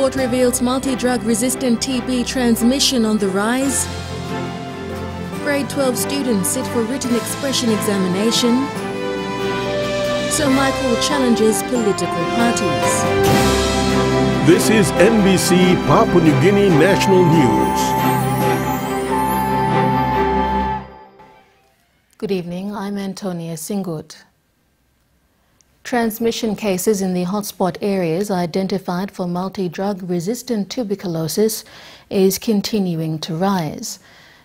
report reveals multi-drug-resistant TB transmission on the rise. Grade 12 students sit for written expression examination. Sir Michael challenges political parties. This is NBC Papua New Guinea National News. Good evening, I'm Antonia Singut. Transmission cases in the hotspot areas identified for multi-drug-resistant tuberculosis is continuing to rise.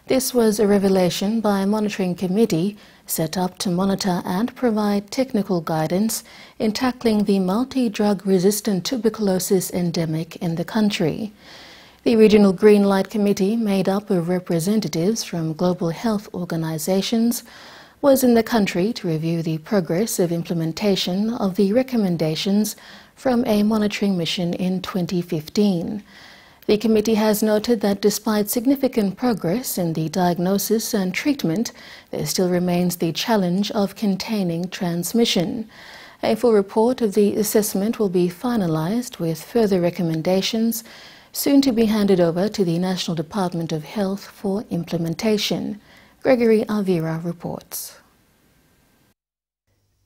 This was a revelation by a monitoring committee set up to monitor and provide technical guidance in tackling the multi-drug-resistant tuberculosis endemic in the country. The Regional Green Light Committee, made up of representatives from global health organizations, was in the country to review the progress of implementation of the recommendations from a monitoring mission in 2015. The committee has noted that despite significant progress in the diagnosis and treatment, there still remains the challenge of containing transmission. A full report of the assessment will be finalized with further recommendations soon to be handed over to the National Department of Health for implementation. Gregory Avira reports.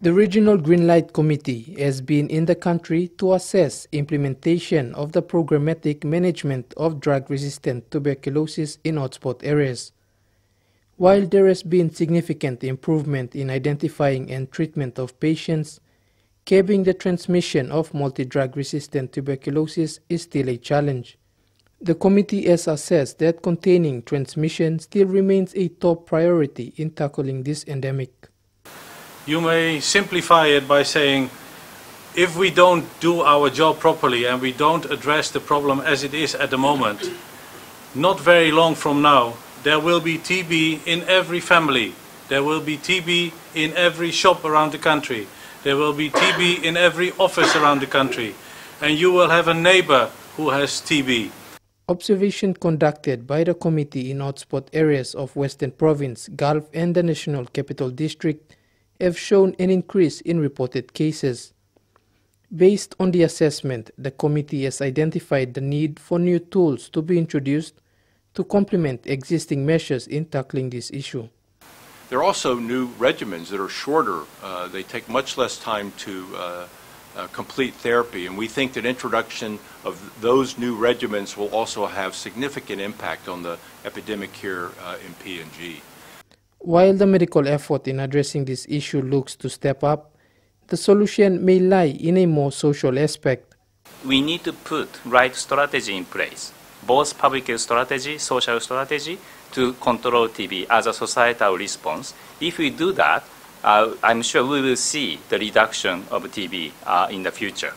The Regional Green Light Committee has been in the country to assess implementation of the programmatic management of drug-resistant tuberculosis in hotspot areas. While there has been significant improvement in identifying and treatment of patients, curbing the transmission of multi-drug-resistant tuberculosis is still a challenge. The committee has assessed that containing transmission still remains a top priority in tackling this endemic. You may simplify it by saying, if we don't do our job properly and we don't address the problem as it is at the moment, not very long from now, there will be TB in every family. There will be TB in every shop around the country. There will be TB in every office around the country. And you will have a neighbor who has TB. Observation conducted by the committee in hotspot areas of Western Province, Gulf and the National Capital District have shown an increase in reported cases. Based on the assessment, the committee has identified the need for new tools to be introduced to complement existing measures in tackling this issue. There are also new regimens that are shorter. They take much less time to complete therapy, and we think that introduction of those new regimens will also have significant impact on the epidemic here in PNG. While the medical effort in addressing this issue looks to step up, the solution may lie in a more social aspect. We need to put right strategy in place, both public health strategy, social strategy, to control TB as a societal response. If we do that, I'm sure we will see the reduction of TB in the future.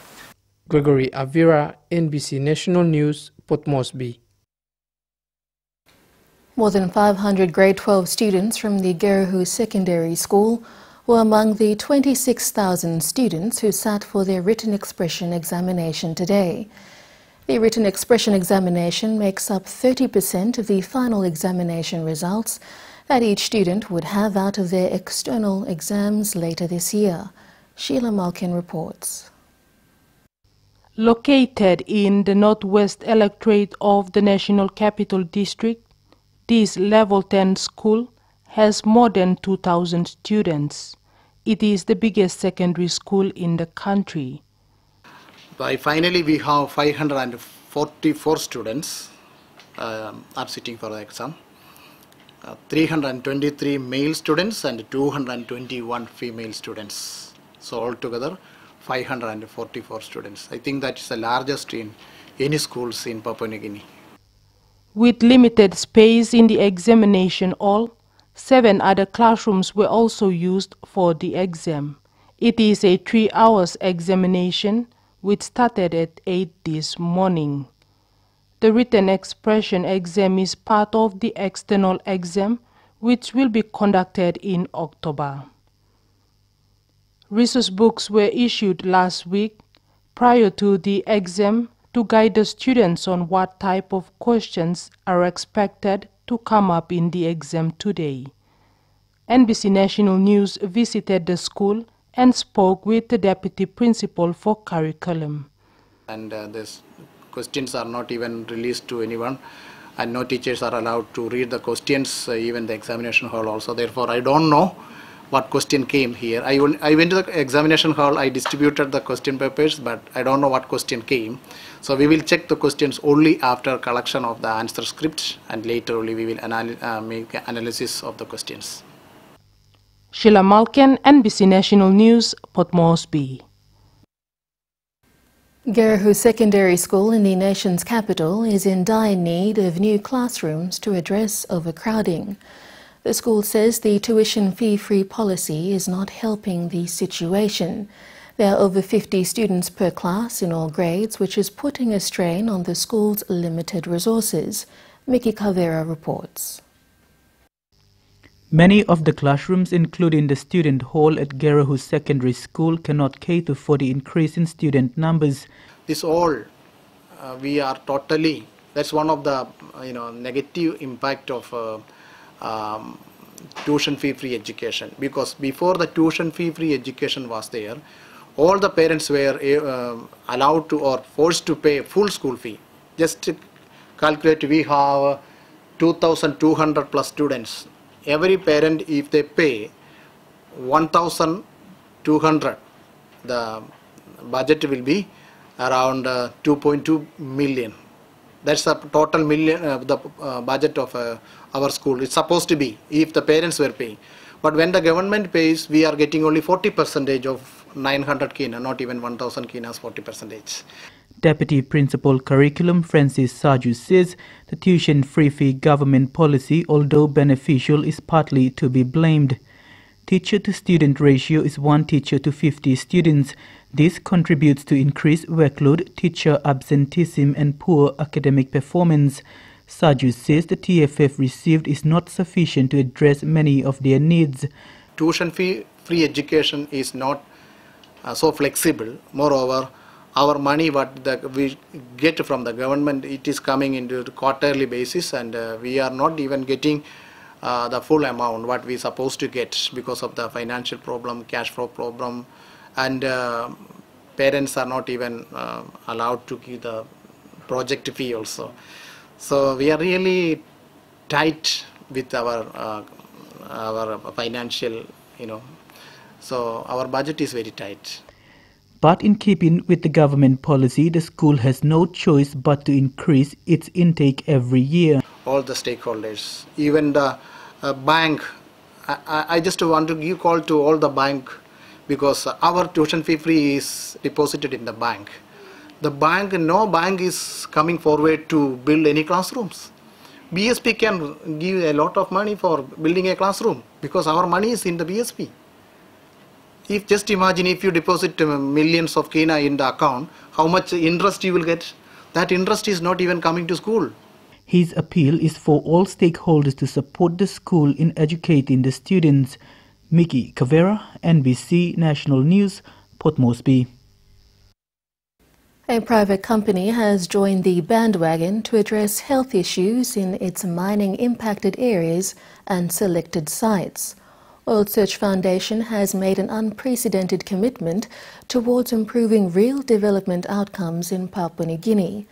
Gregory Avira, NBC National News, Port Moresby. More than 500 grade 12 students from the Gerahu Secondary School were among the 26,000 students who sat for their written expression examination today. The written expression examination makes up 30% of the final examination results that each student would have out of their external exams later this year. Sheila Malkin reports. Located in the northwest electorate of the National Capital District, this Level 10 school has more than 2,000 students. It is the biggest secondary school in the country. Finally, we have 544 students are sitting for the exam. 323 male students and 221 female students. So altogether 544 students. I think that is the largest in any schools in Papua New Guinea. With limited space in the examination hall, 7 other classrooms were also used for the exam. It is a 3-hour examination which started at 8 this morning. The written expression exam is part of the external exam, which will be conducted in October. Resource books were issued last week prior to the exam to guide the students on what type of questions are expected to come up in the exam today. NBC National News visited the school and spoke with the deputy principal for curriculum. And this questions are not even released to anyone, and no teachers are allowed to read the questions, even the examination hall also. Therefore, I don't know what question came here. I went to the examination hall, I distributed the question papers, but I don't know what question came. So we will check the questions only after collection of the answer script, and later only we will make analysis of the questions. Sheila Malkin, NBC National News, Port Moresby. Gerahu Secondary School in the nation's capital is in dire need of new classrooms to address overcrowding. The school says the tuition fee-free policy is not helping the situation. There are over 50 students per class in all grades, which is putting a strain on the school's limited resources. Mickey Cavera reports. Many of the classrooms, including the student hall at Gerahu Secondary School, cannot cater for the increase in student numbers. This all, we are totally, that's one of the negative impact of tuition fee-free education, because before the tuition fee-free education was there, all the parents were allowed to or forced to pay full school fee. Just to calculate, we have 2,200 plus students. Every parent, if they pay 1,200, the budget will be around 2.2 million. That's the total budget of our school. It's supposed to be if the parents were paying. But when the government pays, we are getting only 40% of 900 kina, not even 1,000 kinas, 40%. Deputy Principal Curriculum Francis Saju says the tuition-free fee government policy, although beneficial, is partly to be blamed. Teacher-to-student ratio is 1 teacher to 50 students. This contributes to increased workload, teacher absenteeism and poor academic performance. Saju says the TFF received is not sufficient to address many of their needs. Tuition fee-free education is not so flexible. Moreover, our money what we get from the government, it is coming into the quarterly basis, and we are not even getting the full amount what we are supposed to get because of the financial problem, cash flow problem, and parents are not even allowed to give the project fee also. So we are really tight with our financial, so our budget is very tight. But in keeping with the government policy, the school has no choice but to increase its intake every year. All the stakeholders, even the bank, I just want to give call to all the bank, because our tuition fee free is deposited in the bank. The bank, no bank is coming forward to build any classrooms. BSP can give a lot of money for building a classroom because our money is in the BSP. If just imagine if you deposit millions of kina in the account, how much interest you will get? That interest is not even coming to school. His appeal is for all stakeholders to support the school in educating the students. Mickey Cavera, NBC National News, Port Moresby. A private company has joined the bandwagon to address health issues in its mining-impacted areas and selected sites. Oil Search Foundation has made an unprecedented commitment towards improving real development outcomes in Papua New Guinea.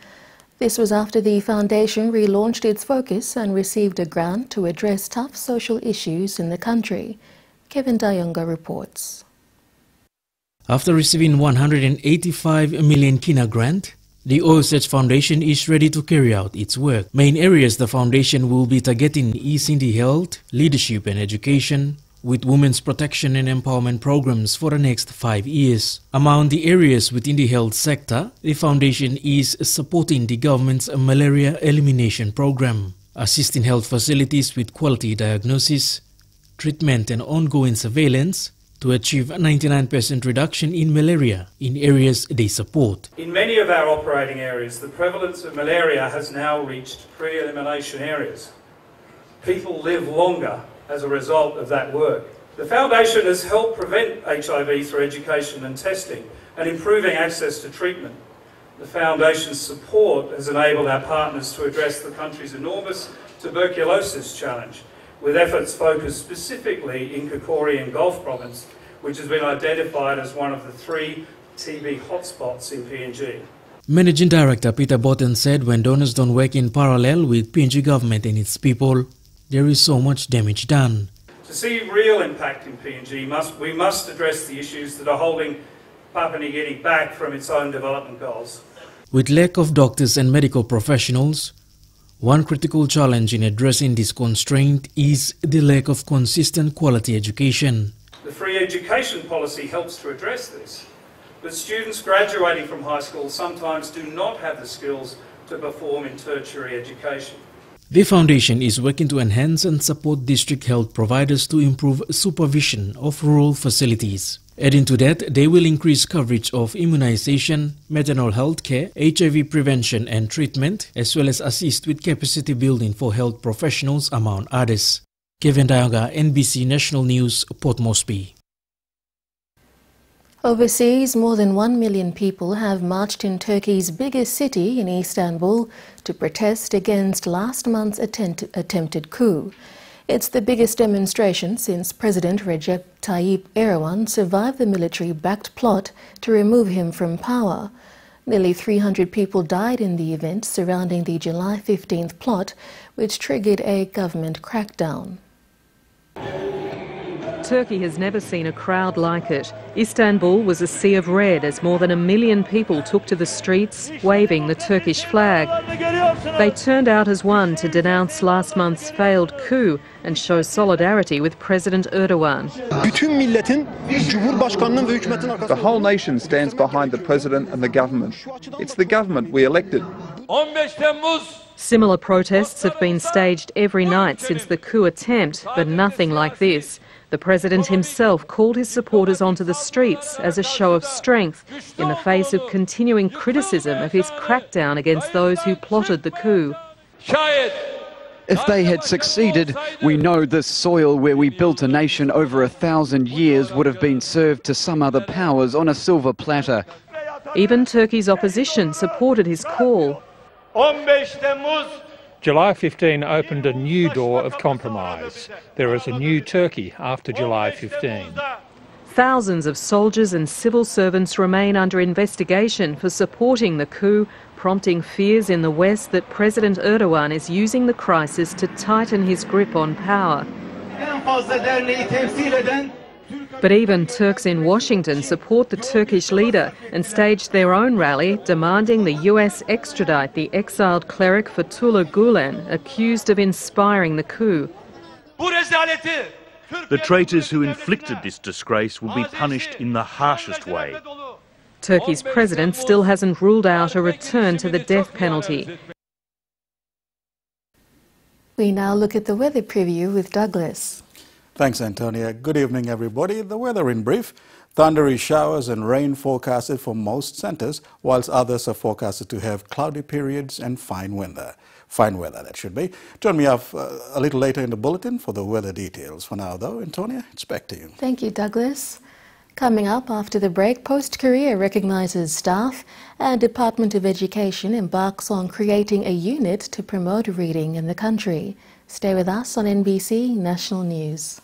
This was after the foundation relaunched its focus and received a grant to address tough social issues in the country. Kevin Dayonga reports. After receiving 185 million kina grant, the Oil Search Foundation is ready to carry out its work. Main areas the foundation will be targeting is in the health, leadership and education, with women's protection and empowerment programs for the next 5 years. Among the areas within the health sector, the foundation is supporting the government's malaria elimination program, assisting health facilities with quality diagnosis, treatment and ongoing surveillance to achieve a 99% reduction in malaria in areas they support. In many of our operating areas, the prevalence of malaria has now reached pre-elimination areas. People live longer as a result of that work. The Foundation has helped prevent HIV through education and testing and improving access to treatment. The Foundation's support has enabled our partners to address the country's enormous tuberculosis challenge, with efforts focused specifically in Kakori and Gulf Province, which has been identified as one of the 3 TB hotspots in PNG. Managing Director Peter Botten said when donors don't work in parallel with PNG government and its people, there is so much damage done. To see real impact in PNG, we must address the issues that are holding Papua New Guinea back from its own development goals. With lack of doctors and medical professionals, one critical challenge in addressing this constraint is the lack of consistent quality education. The free education policy helps to address this, but students graduating from high school sometimes do not have the skills to perform in tertiary education. The foundation is working to enhance and support district health providers to improve supervision of rural facilities. Adding to that, they will increase coverage of immunization, maternal health care, HIV prevention and treatment, as well as assist with capacity building for health professionals, among others. Kevin Dayoga, NBC National News, Port Moresby. Overseas, more than 1 million people have marched in Turkey's biggest city in Istanbul to protest against last month's attempted coup. It's the biggest demonstration since President Recep Tayyip Erdogan survived the military-backed plot to remove him from power. Nearly 300 people died in the event surrounding the July 15th plot, which triggered a government crackdown. Turkey has never seen a crowd like it. Istanbul was a sea of red as more than 1 million people took to the streets, waving the Turkish flag. They turned out as one to denounce last month's failed coup and show solidarity with President Erdogan. The whole nation stands behind the President and the government. It's the government we elected. Similar protests have been staged every night since the coup attempt, but nothing like this. The President himself called his supporters onto the streets as a show of strength in the face of continuing criticism of his crackdown against those who plotted the coup. If they had succeeded, we know this soil where we built a nation over 1,000 years would have been served to some other powers on a silver platter. Even Turkey's opposition supported his call. July 15 opened a new door of compromise. There is a new Turkey after July 15. Thousands of soldiers and civil servants remain under investigation for supporting the coup, prompting fears in the West that President Erdogan is using the crisis to tighten his grip on power. But even Turks in Washington support the Turkish leader and staged their own rally demanding the US extradite the exiled cleric Fethullah Gulen, accused of inspiring the coup. The traitors who inflicted this disgrace will be punished in the harshest way. Turkey's president still hasn't ruled out a return to the death penalty. We now look at the weather preview with Douglas. Thanks, Antonia. Good evening, everybody. The weather in brief. Thundery showers and rain forecasted for most centres, whilst others are forecasted to have cloudy periods and fine weather. Fine weather, that should be. Join me up a little later in the bulletin for the weather details. For now, though, Antonia, it's back to you. Thank you, Douglas. Coming up after the break, Post Korea recognises staff and Department of Education embarks on creating a unit to promote reading in the country. Stay with us on NBC National News.